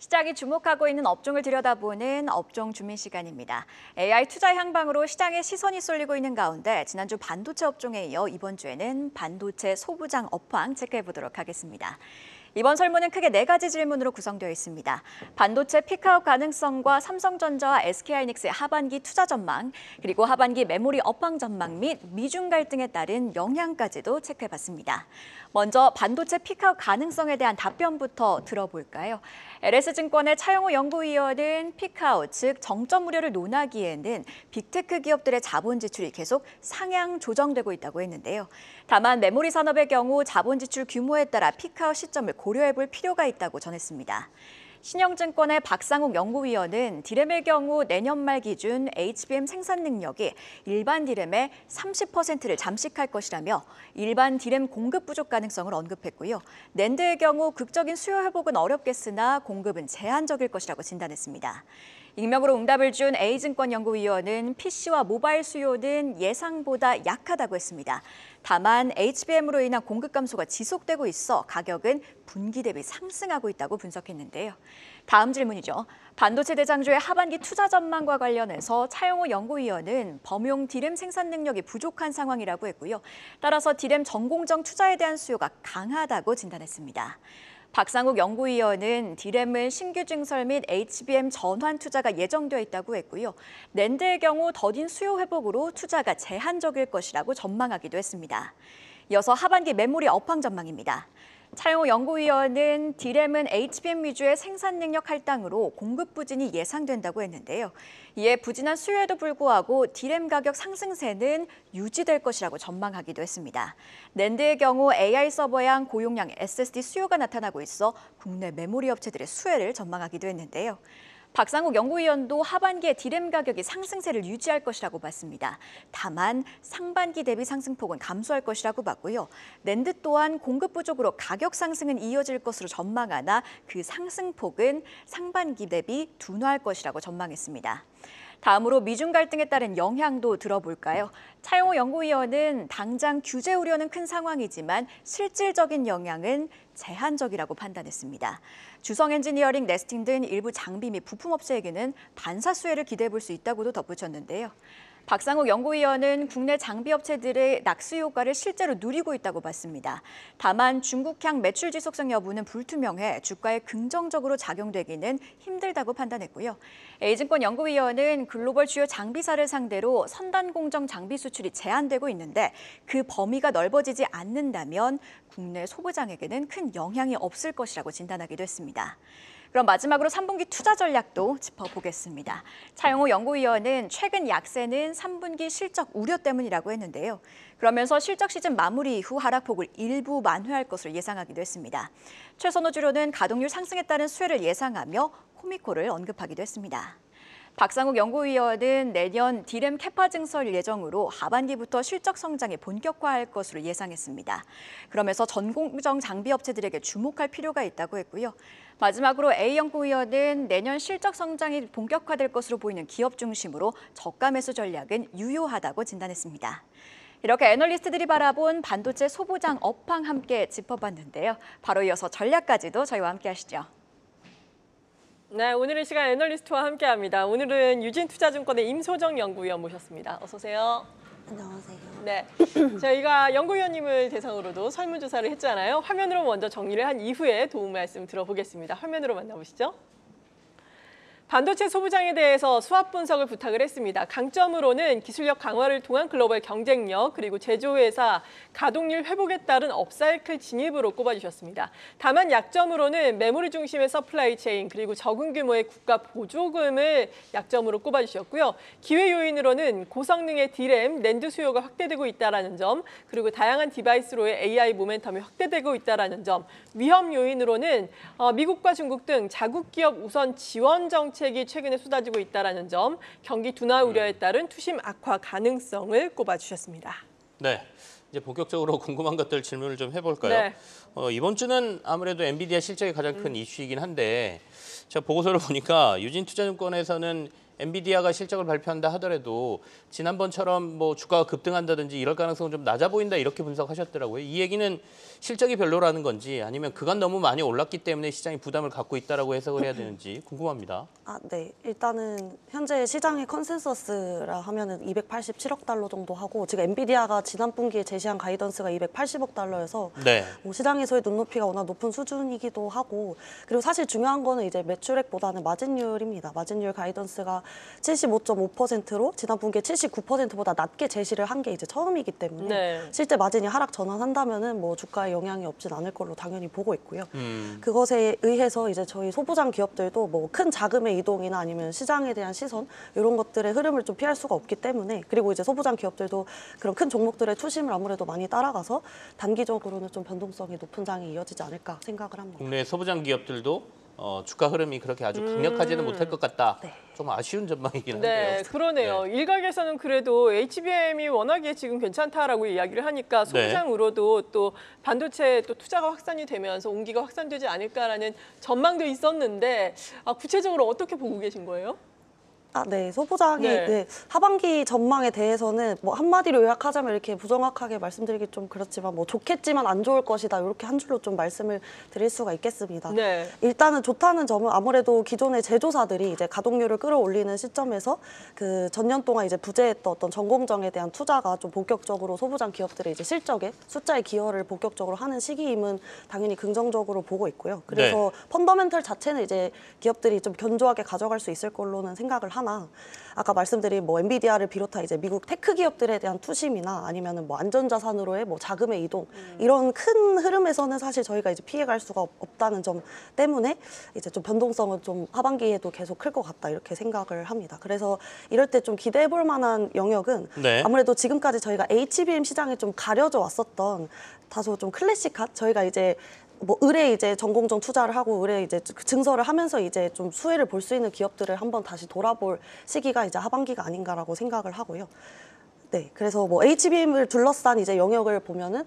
시장이 주목하고 있는 업종을 들여다보는 업종 주민 시간입니다. AI 투자 향방으로 시장에 시선이 쏠리고 있는 가운데 지난주 반도체 업종에 이어 이번 주에는 반도체 소부장 업황 체크해보도록 하겠습니다. 이번 설문은 크게 4가지 질문으로 구성되어 있습니다. 반도체 피크아웃 가능성과 삼성전자와 SK하이닉스의 하반기 투자 전망, 그리고 하반기 메모리 업황 전망 및 미중 갈등에 따른 영향까지도 체크해봤습니다. 먼저 반도체 피크아웃 가능성에 대한 답변부터 들어볼까요? LS증권의 차영호 연구위원은 피크아웃, 즉 정점 우려를 논하기에는 빅테크 기업들의 자본 지출이 계속 상향 조정되고 있다고 했는데요. 다만 메모리 산업의 경우 자본 지출 규모에 따라 피크아웃 시점을 고려해볼 필요가 있다고 전했습니다. 신영증권의 박상욱 연구위원은 디램의 경우 내년 말 기준 HBM 생산 능력이 일반 디램의 30%를 잠식할 것이라며 일반 디램 공급 부족 가능성을 언급했고요. 낸드의 경우 극적인 수요 회복은 어렵겠으나 공급은 제한적일 것이라고 진단했습니다. 익명으로 응답을 준 A증권 연구위원은 PC와 모바일 수요는 예상보다 약하다고 했습니다. 다만 HBM으로 인한 공급 감소가 지속되고 있어 가격은 분기 대비 상승하고 있다고 분석했는데요. 다음 질문이죠. 반도체 대장주의 하반기 투자 전망과 관련해서 차영호 연구위원은 범용 디램 생산 능력이 부족한 상황이라고 했고요. 따라서 디램 전공정 투자에 대한 수요가 강하다고 진단했습니다. 박상욱 연구위원은 디램은 신규 증설 및 HBM 전환 투자가 예정되어 있다고 했고요. 낸드의 경우 더딘 수요 회복으로 투자가 제한적일 것이라고 전망하기도 했습니다. 이어서 하반기 메모리 업황 전망입니다. 차영호 연구위원은 디램은 HBM 위주의 생산 능력 할당으로 공급 부진이 예상된다고 했는데요. 이에 부진한 수요에도 불구하고 디램 가격 상승세는 유지될 것이라고 전망하기도 했습니다. 낸드의 경우 AI 서버양 고용량 SSD 수요가 나타나고 있어 국내 메모리 업체들의 수혜를 전망하기도 했는데요. 박상욱 연구위원도 하반기에 디램 가격이 상승세를 유지할 것이라고 봤습니다. 다만 상반기 대비 상승폭은 감소할 것이라고 봤고요. 낸드 또한 공급 부족으로 가격 상승은 이어질 것으로 전망하나 그 상승폭은 상반기 대비 둔화할 것이라고 전망했습니다. 다음으로 미중 갈등에 따른 영향도 들어볼까요? 차영호 연구위원은 당장 규제 우려는 큰 상황이지만 실질적인 영향은 제한적이라고 판단했습니다. 주성 엔지니어링, 네스팅 등 일부 장비 및 부품 업체에게는 반사 수혜를 기대해 볼 수 있다고도 덧붙였는데요. 박상욱 연구위원은 국내 장비 업체들의 낙수 효과를 실제로 누리고 있다고 봤습니다. 다만 중국향 매출 지속성 여부는 불투명해 주가에 긍정적으로 작용되기는 힘들다고 판단했고요. A증권 연구위원은 글로벌 주요 장비사를 상대로 선단 공정 장비 수출이 제한되고 있는데 그 범위가 넓어지지 않는다면 국내 소부장에게는 큰 영향이 없을 것이라고 진단하기도 했습니다. 그럼 마지막으로 3분기 투자 전략도 짚어보겠습니다. 차영호 연구위원은 최근 약세는 3분기 실적 우려 때문이라고 했는데요. 그러면서 실적 시즌 마무리 이후 하락폭을 일부 만회할 것으로 예상하기도 했습니다. 최선호 주로는 가동률 상승에 따른 수혜를 예상하며 코미코를 언급하기도 했습니다. 박상욱 연구위원은 내년 디램 캐파 증설 예정으로 하반기부터 실적 성장이 본격화할 것으로 예상했습니다. 그러면서 전공정 장비 업체들에게 주목할 필요가 있다고 했고요. 마지막으로 A 연구위원은 내년 실적 성장이 본격화될 것으로 보이는 기업 중심으로 저가 매수 전략은 유효하다고 진단했습니다. 이렇게 애널리스트들이 바라본 반도체 소부장 업황 함께 짚어봤는데요. 바로 이어서 전략까지도 저희와 함께 하시죠. 네, 오늘의 시간 애널리스트와 함께합니다. 오늘은 유진투자증권의 임소정 연구위원 모셨습니다. 어서 오세요. 안녕하세요. 네, 저희가 연구위원님을 대상으로도 설문조사를 했잖아요. 화면으로 먼저 정리를 한 이후에 도움 말씀 들어보겠습니다. 화면으로 만나보시죠. 반도체 소부장에 대해서 수합 분석을 부탁을 했습니다. 강점으로는 기술력 강화를 통한 글로벌 경쟁력, 그리고 제조회사 가동률 회복에 따른 업사이클 진입으로 꼽아주셨습니다. 다만 약점으로는 메모리 중심의 서플라이 체인, 그리고 적은 규모의 국가 보조금을 약점으로 꼽아주셨고요. 기회 요인으로는 고성능의 디램, 낸드 수요가 확대되고 있다는 점, 그리고 다양한 디바이스로의 AI 모멘텀이 확대되고 있다는 점, 위험 요인으로는 미국과 중국 등 자국 기업 우선 지원 정책이 최근에 쏟아지고 있다는 점, 경기 둔화 우려에 따른 투심 악화 가능성을 꼽아주셨습니다. 네, 이제 본격적으로 궁금한 것들 질문을 좀 해볼까요? 네. 이번 주는 아무래도 엔비디아 실적이 가장 큰 이슈이긴 한데 제가 보고서를 보니까 유진투자증권에서는 엔비디아가 실적을 발표한다 하더라도 지난번처럼 뭐 주가가 급등한다든지 이럴 가능성은 좀 낮아 보인다 이렇게 분석하셨더라고요. 이 얘기는 실적이 별로라는 건지 아니면 그간 너무 많이 올랐기 때문에 시장이 부담을 갖고 있다라고 해석을 해야 되는지 궁금합니다. 네. 일단은 현재 시장의 컨센서스라 하면은 287억 달러 정도 하고 지금 엔비디아가 지난 분기에 제시한 가이던스가 280억 달러여서 네. 뭐 시장에서의 눈높이가 워낙 높은 수준이기도 하고 그리고 사실 중요한 거는 이제 매출액보다는 마진율입니다. 마진율 가이던스가 75.5%로 지난 분기에 79%보다 낮게 제시를 한 게 이제 처음이기 때문에 네. 실제 마진이 하락 전환한다면은 뭐 주가에 영향이 없진 않을 걸로 당연히 보고 있고요. 그것에 의해서 이제 저희 소부장 기업들도 뭐 큰 자금의 이동이나 아니면 시장에 대한 시선 이런 것들의 흐름을 좀 피할 수가 없기 때문에 그리고 이제 소부장 기업들도 그런 큰 종목들의 투심을 아무래도 많이 따라가서 단기적으로는 좀 변동성이 높은 장이 이어지지 않을까 생각을 합니다. 국내 소부장 기업들도 주가 흐름이 그렇게 아주 강력하지는 못할 것 같다. 네. 좀 아쉬운 전망이긴 한데요. 네, 그러네요. 일각에서는 그래도 HBM이 워낙에 지금 괜찮다라고 이야기를 하니까 소부장으로도 또 반도체 또 투자가 확산이 되면서 온기가 확산되지 않을까라는 전망도 있었는데 구체적으로 어떻게 보고 계신 거예요? 네. 소부장이 네. 하반기 전망에 대해서는 뭐 한마디로 요약하자면 이렇게 부정확하게 말씀드리기 좀 그렇지만 뭐 좋겠지만 안 좋을 것이다 이렇게 한 줄로 좀 말씀을 드릴 수가 있겠습니다. 네. 일단은 좋다는 점은 아무래도 기존의 제조사들이 이제 가동률을 끌어올리는 시점에서 그 전년 동안 이제 부재했던 어떤 전공정에 대한 투자가 좀 본격적으로 소부장 기업들의 이제 실적에 숫자의 기여를 본격적으로 하는 시기임은 당연히 긍정적으로 보고 있고요. 그래서 펀더멘털 자체는 이제 기업들이 좀 견조하게 가져갈 수 있을 걸로는 생각을 하나 아까 말씀드린 뭐 엔비디아를 비롯한 이제 미국 테크 기업들에 대한 투심이나 아니면은 뭐 안전자산으로의 뭐 자금의 이동 이런 큰 흐름에서는 사실 저희가 이제 피해갈 수가 없다는 점 때문에 이제 좀 변동성은 좀 하반기에도 계속 클 것 같다 이렇게 생각을 합니다. 그래서 이럴 때 좀 기대해 볼 만한 영역은 아무래도 지금까지 저희가 HBM 시장에 좀 가려져 왔었던 다소 좀 클래식한 저희가 이제 뭐 을에 이제 전공정 투자를 하고 을에 이제 증설을 하면서 이제 좀 수혜를 볼 수 있는 기업들을 한번 다시 돌아볼 시기가 이제 하반기가 아닌가라고 생각을 하고요. 네, 그래서 뭐 HBM을 둘러싼 이제 영역을 보면은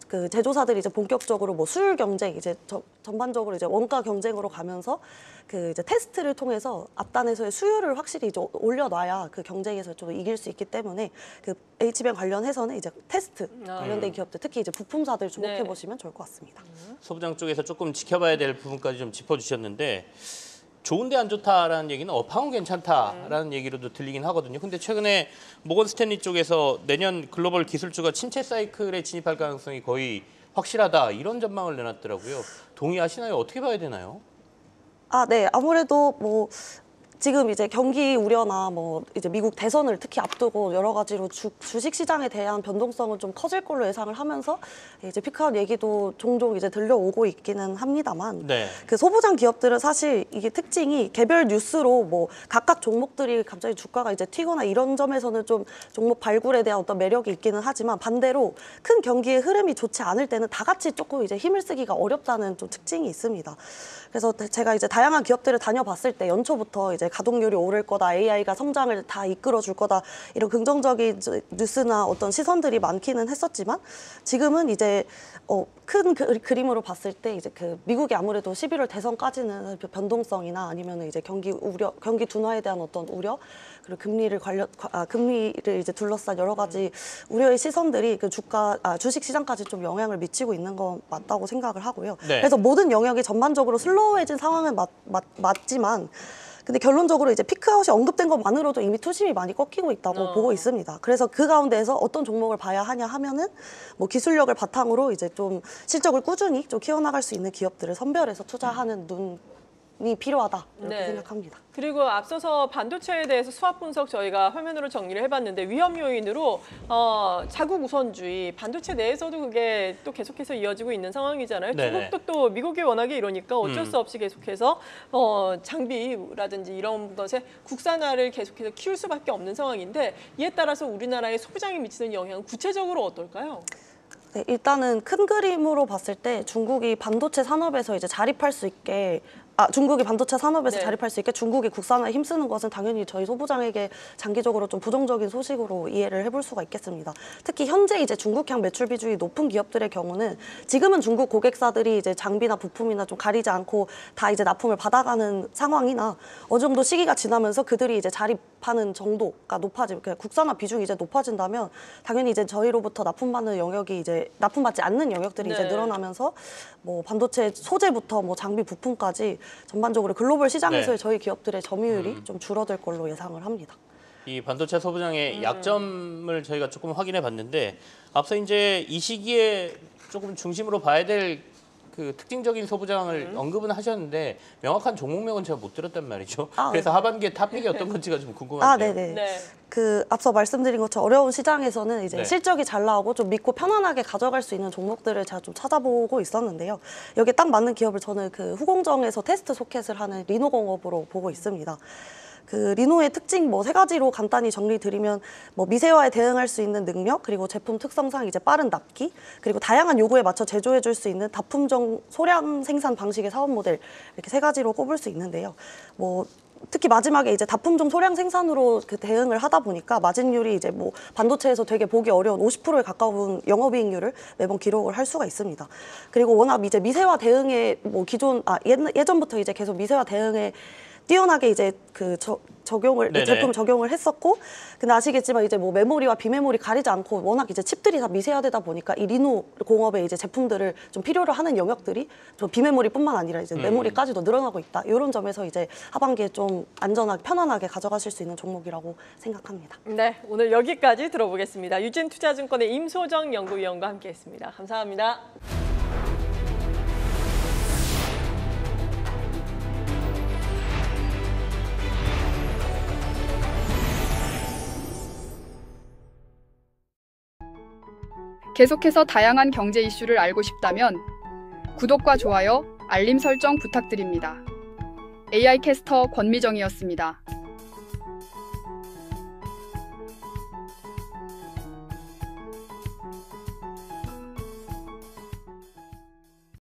그 제조사들이 이제 본격적으로 뭐 수율 경쟁 이제 전반적으로 이제 원가 경쟁으로 가면서 그 이제 테스트를 통해서 앞단에서의 수율을 확실히 이제 올려놔야 그 경쟁에서 좀 이길 수 있기 때문에 그 HBM 관련해서는 이제 테스트 관련된 기업들 특히 이제 부품사들 주목해 보시면 좋을 것 같습니다. 소부장 쪽에서 조금 지켜봐야 될 부분까지 좀 짚어주셨는데 좋은데 안 좋다라는 얘기는 업황은 괜찮다라는 얘기로도 들리긴 하거든요. 근데 최근에 모건 스탠리 쪽에서 내년 글로벌 기술주가 침체 사이클에 진입할 가능성이 거의 확실하다 이런 전망을 내놨더라고요. 동의하시나요? 어떻게 봐야 되나요? 네. 아무래도 뭐 지금 이제 경기 우려나 뭐 이제 미국 대선을 특히 앞두고 여러 가지로 주식 시장에 대한 변동성은 좀 커질 걸로 예상을 하면서 이제 피크아웃 얘기도 종종 이제 들려오고 있기는 합니다만 그 소부장 기업들은 사실 이게 특징이 개별 뉴스로 뭐 각각 종목들이 갑자기 주가가 이제 튀거나 이런 점에서는 좀 종목 발굴에 대한 어떤 매력이 있기는 하지만 반대로 큰 경기의 흐름이 좋지 않을 때는 다 같이 조금 이제 힘을 쓰기가 어렵다는 좀 특징이 있습니다. 그래서 제가 이제 다양한 기업들을 다녀봤을 때 연초부터 이제 가동률이 오를 거다, AI가 성장을 다 이끌어 줄 거다 이런 긍정적인 뉴스나 어떤 시선들이 많기는 했었지만 지금은 이제 큰 그림으로 봤을 때 이제 그 미국이 아무래도 11월 대선까지는 변동성이나 아니면 이제 경기 둔화에 대한 어떤 우려 그리고 금리를 이제 둘러싼 여러 가지 우려의 시선들이 그 주식 시장까지 좀 영향을 미치고 있는 건 맞다고 생각을 하고요. 그래서 모든 영역이 전반적으로 슬로우해진 상황은 맞지만 근데 결론적으로 이제 피크아웃이 언급된 것만으로도 이미 투심이 많이 꺾이고 있다고 보고 있습니다. 그래서 그 가운데에서 어떤 종목을 봐야 하냐 하면은 뭐 기술력을 바탕으로 이제 좀 실적을 꾸준히 좀 키워나갈 수 있는 기업들을 선별해서 투자하는 눈이 필요하다 이렇게 생각합니다. 그리고 앞서서 반도체에 대해서 수합 분석 저희가 화면으로 정리를 해봤는데 위험 요인으로 자국 우선주의 반도체 내에서도 그게 또 계속해서 이어지고 있는 상황이잖아요. 중국도 또 미국이 워낙에 이러니까 어쩔 수 없이 계속해서 장비라든지 이런 것의 국산화를 계속해서 키울 수밖에 없는 상황인데 이에 따라서 우리나라의 소부장에 미치는 영향은 구체적으로 어떨까요? 네, 일단은 큰 그림으로 봤을 때 중국이 반도체 산업에서 이제 자립할 수 있게 중국이 반도체 산업에서 네. 자립할 수 있게 중국이 국산화에 힘쓰는 것은 당연히 저희 소부장에게 장기적으로 좀 부정적인 소식으로 이해를 해볼 수가 있겠습니다. 특히 현재 이제 중국향 매출 비중이 높은 기업들의 경우는 지금은 중국 고객사들이 이제 장비나 부품이나 좀 가리지 않고 다 이제 납품을 받아가는 상황이나 어느 정도 시기가 지나면서 그들이 이제 자립하는 정도가 높아지면 그러니까 국산화 비중이 이제 높아진다면 당연히 이제 저희로부터 납품받는 영역이 이제 납품받지 않는 영역들이 이제 네. 늘어나면서 뭐 반도체 소재부터 뭐 장비 부품까지 전반적으로 글로벌 시장에서의 네. 저희 기업들의 점유율이 좀 줄어들 걸로 예상을 합니다. 이 반도체 소부장의 약점을 저희가 조금 확인해 봤는데 앞서 이제 이 시기에 조금 중심으로 봐야 될 그 특징적인 소부장을 언급은 하셨는데 명확한 종목명은 제가 못 들었단 말이죠. 그래서 하반기에 탑픽이 어떤 건지가 좀 궁금한데요. 네네. 네. 그 앞서 말씀드린 것처럼 어려운 시장에서는 이제 네. 실적이 잘 나오고 좀 믿고 편안하게 가져갈 수 있는 종목들을 제가 좀 찾아보고 있었는데요. 여기에 딱 맞는 기업을 저는 그 후공정에서 테스트 소켓을 하는 리노공업으로 보고 있습니다. 그 리노의 특징 뭐 3가지로 간단히 정리 드리면 뭐 미세화에 대응할 수 있는 능력, 그리고 제품 특성상 이제 빠른 납기, 그리고 다양한 요구에 맞춰 제조해 줄 수 있는 다품종 소량 생산 방식의 사업 모델, 이렇게 3가지로 꼽을 수 있는데요. 뭐 특히 마지막에 이제 다품종 소량 생산으로 그 대응을 하다 보니까 마진율이 이제 뭐 반도체에서 되게 보기 어려운 50%에 가까운 영업이익률을 매번 기록을 할 수가 있습니다. 그리고 워낙 이제 미세화 대응에 뭐 예전부터 이제 계속 미세화 대응에 뛰어나게 이제 그 적용을 네네. 제품 적용을 했었고, 근데 아시겠지만 이제 뭐 메모리와 비메모리 가리지 않고 워낙 이제 칩들이 다 미세화되다 보니까 이 리노 공업의 이제 제품들을 좀 필요로 하는 영역들이 좀 비메모리뿐만 아니라 이제 메모리까지도 늘어나고 있다. 이런 점에서 이제 하반기에 좀 안전하게 편안하게 가져가실 수 있는 종목이라고 생각합니다. 네, 오늘 여기까지 들어보겠습니다. 유진투자증권의 임소정 연구위원과 함께했습니다. 감사합니다. 계속해서 다양한 경제 이슈를 알고 싶다면 구독과 좋아요, 알림 설정 부탁드립니다. AI 캐스터 권미정이었습니다.